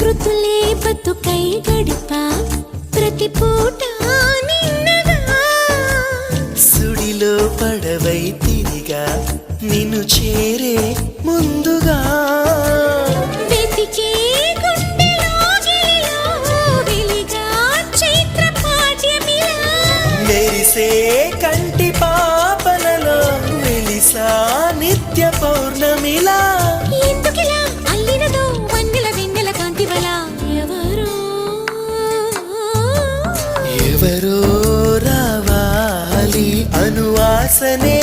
స్మృతులే బతుకై గడిపా ప్రతి పూట నిన్నగా సుడిలో పడవై తిరిగా నిన్ను చేరే ముందుగా వెతికే గుండెలో గిలిలో వెలిగా చైత్ర పాఠ్యమిలా మెరిసే కంటి పాపలలో వెలిసా నిత్య పౌర్ణమిలా ఎందుకిలా అల్లినదో వన్నెల వెన్నెల కాంతివల ఎవరో ఎవరో రావాలి అనువాసనే